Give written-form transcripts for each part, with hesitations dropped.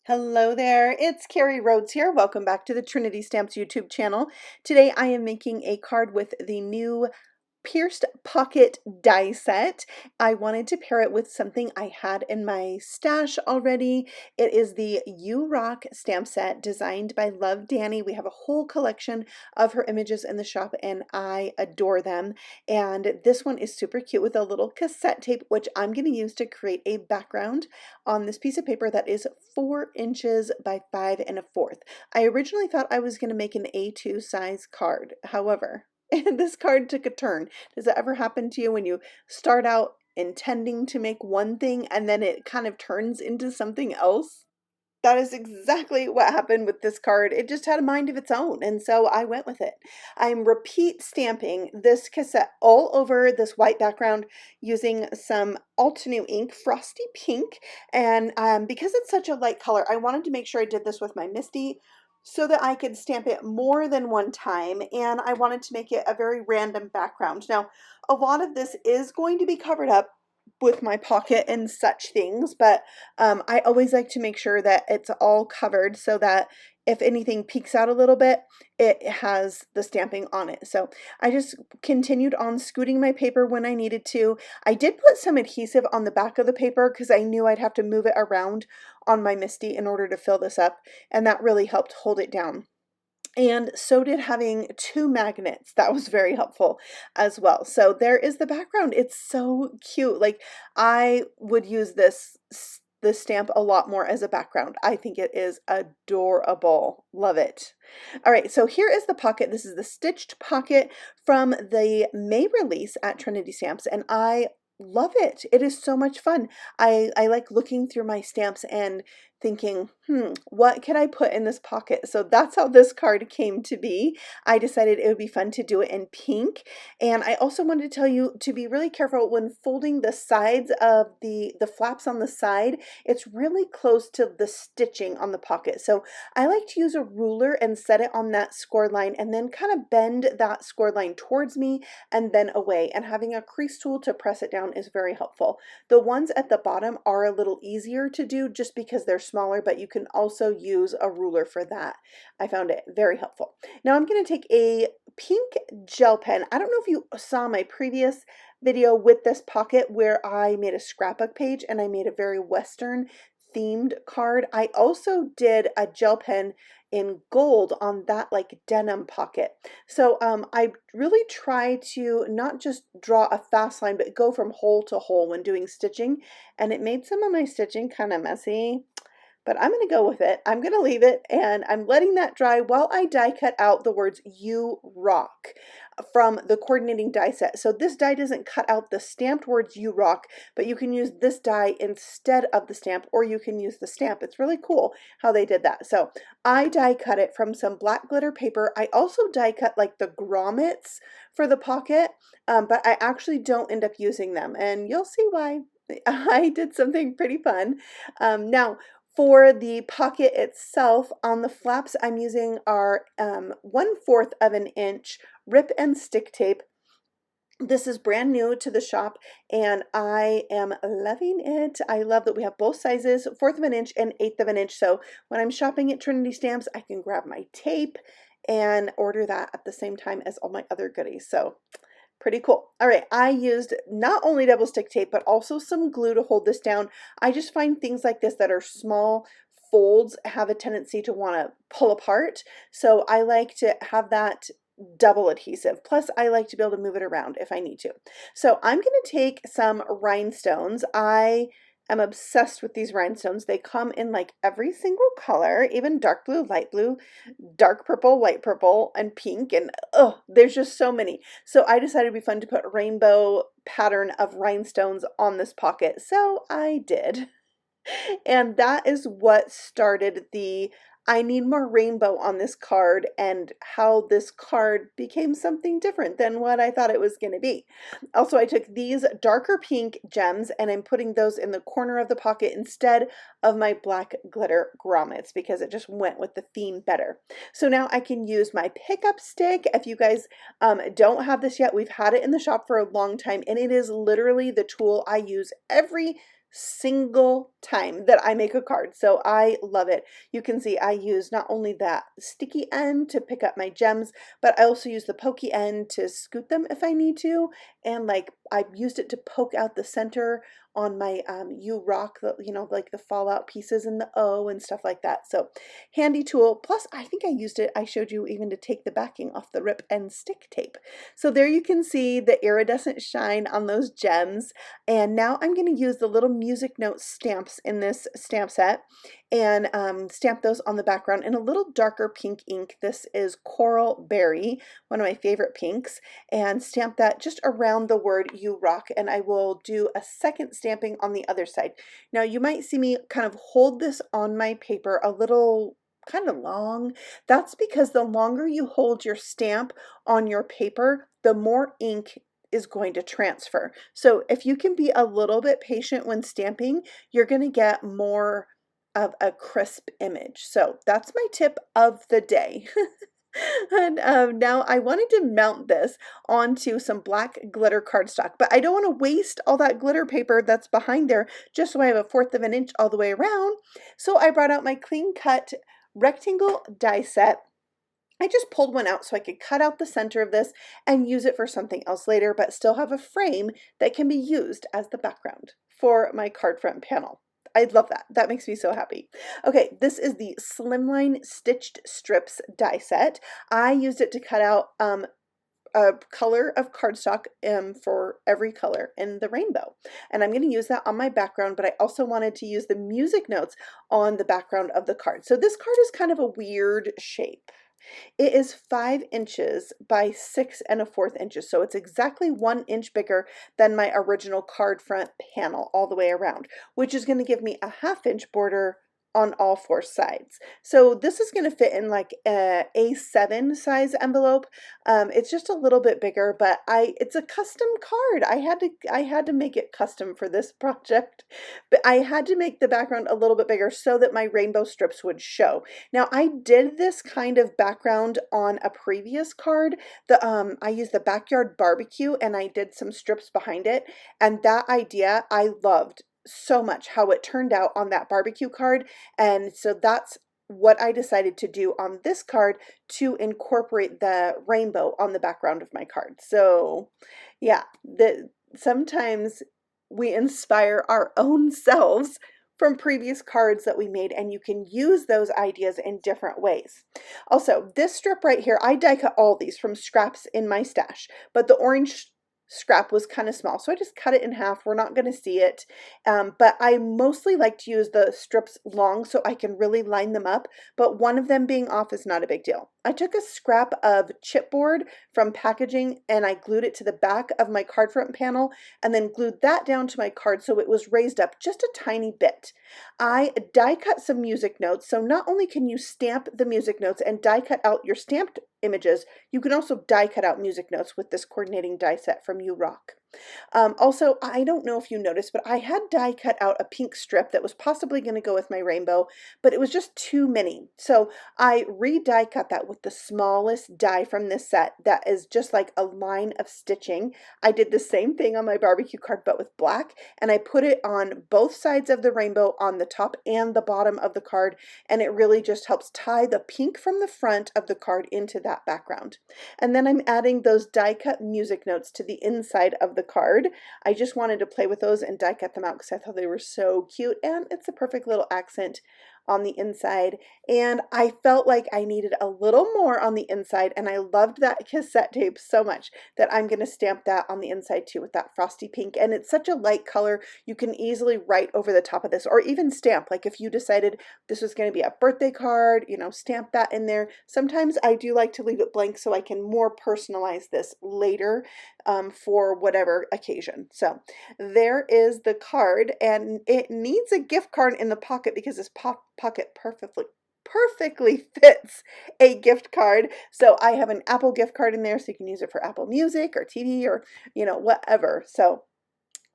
Hello there, it's Carrie Rhodes here. Welcome back to the Trinity Stamps YouTube channel. Today I am making a card with the new pierced pocket die set. I wanted to pair it with something I had in my stash already. It is the You Rock stamp set designed by Love Danny. We have a whole collection of her images in the shop and I adore them. And this one is super cute with a little cassette tape, which I'm going to use to create a background on this piece of paper that is 4 inches by 5 1/4. I originally thought I was going to make an A2 size card. However, and this card took a turn. Does that ever happen to you when you start out intending to make one thing and then it kind of turns into something else? That is exactly what happened with this card. It just had a mind of its own, and so I went with it. I'm repeat stamping this cassette all over this white background using some Altenew ink, Frosty Pink, and because it's such a light color, I wanted to make sure I did this with my Misty so that I could stamp it more than one time, and I wanted to make it a very random background. Now, a lot of this is going to be covered up with my pocket and such things, but I always like to make sure that it's all covered so that if anything peeks out a little bit, it has the stamping on it. So I just continued on scooting my paper when I needed to. I did put some adhesive on the back of the paper because I knew I'd have to move it around on my Misty in order to fill this up, and that really helped hold it down. And so did having 2 magnets. That was very helpful as well. So there is the background. It's so cute. Like, I would use this stamp a lot more as a background. I think it is adorable. Love it. All right, so here is the pocket. This is the stitched pocket from the May release at Trinity Stamps, and I love it. It is so much fun. I like looking through my stamps and thinking, what can I put in this pocket? So that's how this card came to be. I decided it would be fun to do it in pink. And I also wanted to tell you to be really careful when folding the sides of the flaps on the side. It's really close to the stitching on the pocket. So I like to use a ruler and set it on that score line and then kind of bend that score line towards me and then away. And having a crease tool to press it down is very helpful. The ones at the bottom are a little easier to do just because they're smaller, but you can also use a ruler for that. I found it very helpful. Now I'm going to take a pink gel pen. I don't know if you saw my previous video with this pocket where I made a scrapbook page and I made a very Western themed card. I also did a gel pen in gold on that like denim pocket. So I really try to not just draw a fast line, but go from hole to hole when doing stitching. And it made some of my stitching kind of messy, but I'm going to go with it. I'm going to leave it, and I'm letting that dry while I die cut out the words "You Rock" from the coordinating die set. So this die doesn't cut out the stamped words "You Rock," but you can use this die instead of the stamp, or you can use the stamp. It's really cool how they did that. So I die cut it from some black glitter paper. I also die cut like the grommets for the pocket, but I actually don't end up using them, and you'll see why. I did something pretty fun. Now, for the pocket itself, on the flaps, I'm using our 1/4 of an inch rip and stick tape. This is brand new to the shop and I am loving it. I love that we have both sizes, 1/4 of an inch and 1/8 of an inch. So when I'm shopping at Trinity Stamps, I can grab my tape and order that at the same time as all my other goodies. So pretty cool. All right, I used not only double stick tape, but also some glue to hold this down. I just find things like this that are small folds have a tendency to want to pull apart. So I like to have that double adhesive. Plus, I like to be able to move it around if I need to. So I'm going to take some rhinestones. I'm obsessed with these rhinestones. They come in like every single color, even dark blue, light blue, dark purple, light purple, and pink, and oh, there's just so many. So I decided it'd be fun to put a rainbow pattern of rhinestones on this pocket. So I did. And that is what started the I need more rainbow on this card and how this card became something different than what I thought it was going to be. Also, I took these darker pink gems and I'm putting those in the corner of the pocket instead of my black glitter grommets because it just went with the theme better. So now I can use my pickup stick. If you guys don't have this yet, we've had it in the shop for a long time and it is literally the tool I use every single time that I make a card. So I love it. You can see I use not only that sticky end to pick up my gems, but I also use the pokey end to scoot them if I need to. And like I used it to poke out the center on my U rock, you know, like the fallout pieces and the O and stuff like that. So handy tool. Plus I think I used it, I showed you even to take the backing off the rip and stick tape. So there you can see the iridescent shine on those gems. And now I'm going to use the little music note stamps in this stamp set and stamp those on the background in a little darker pink ink. This is Coral Berry, one of my favorite pinks, and stamp that just around the word You Rock, and I will do a second stamping on the other side. Now you might see me kind of hold this on my paper a little kind of long. That's because the longer you hold your stamp on your paper, the more ink is going to transfer. So if you can be a little bit patient when stamping, you're going to get more of a crisp image. So that's my tip of the day. And now I wanted to mount this onto some black glitter cardstock, but I don't want to waste all that glitter paper that's behind there just so I have 1/4 of an inch all the way around. So I brought out my clean cut rectangle die set. I just pulled one out so I could cut out the center of this and use it for something else later, but still have a frame that can be used as the background for my card front panel. I love that. That makes me so happy. Okay, this is the Slimline Stitched Strips die set. I used it to cut out a color of cardstock for every color in the rainbow. And I'm going to use that on my background, but I also wanted to use the music notes on the background of the card. So this card is kind of a weird shape. It is 5 inches by 6 1/4 inches, so it's exactly 1 inch bigger than my original card front panel all the way around, which is going to give me a 1/2 inch border on all 4 sides. So this is going to fit in like a A7 size envelope. It's just a little bit bigger, but it's a custom card. I had to make it custom for this project, but I had to make the background a little bit bigger so that my rainbow strips would show. Now I did this kind of background on a previous card. I used the backyard barbecue and I did some strips behind it, and that idea I loved so much how it turned out on that barbecue card. And so that's what I decided to do on this card to incorporate the rainbow on the background of my card. So yeah, sometimes we inspire our own selves from previous cards that we made, and you can use those ideas in different ways. Also, this strip right here, I die cut all these from scraps in my stash, but the orange scrap was kind of small, so I just cut it in half. We're not going to see it, but I mostly like to use the strips long so I can really line them up, but one of them being off is not a big deal. I took a scrap of chipboard from packaging and I glued it to the back of my card front panel and then glued that down to my card so it was raised up just a tiny bit. I die cut some music notes, so not only can you stamp the music notes and die cut out your stamped images, you can also die cut out music notes with this coordinating die set from You Rock. Also, I don't know if you noticed, but I had die cut out a pink strip that was possibly going to go with my rainbow, but it was just too many. So I re-die cut that with the smallest die from this set that is just like a line of stitching. I did the same thing on my barbecue card, but with black, and I put it on both sides of the rainbow on the top and the bottom of the card, and it really just helps tie the pink from the front of the card into that background. And then I'm adding those die cut music notes to the inside of the card. I just wanted to play with those and die cut them out because I thought they were so cute, and it's a perfect little accent on the inside. And I felt like I needed a little more on the inside, and I loved that cassette tape so much that I'm going to stamp that on the inside too with that frosty pink. And it's such a light color, you can easily write over the top of this, or even stamp. Like if you decided this was going to be a birthday card, you know, stamp that in there. Sometimes I do like to leave it blank so I can more personalize this later for whatever occasion. So there is the card, and it needs a gift card in the pocket because this pocket perfectly fits a gift card. So I have an Apple gift card in there, so you can use it for Apple Music or TV or, you know, whatever. So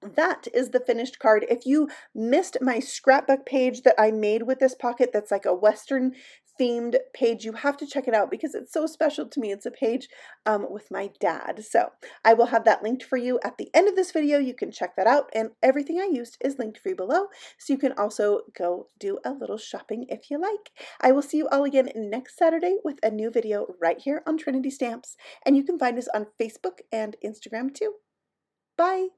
that is the finished card. If you missed my scrapbook page that I made with this pocket, that's like a Western themed page. You have to check it out because it's so special to me. It's a page with my dad. So I will have that linked for you at the end of this video. You can check that out, and everything I used is linked for you below, so you can also go do a little shopping if you like. I will see you all again next Saturday with a new video right here on Trinity Stamps, and you can find us on Facebook and Instagram too. Bye!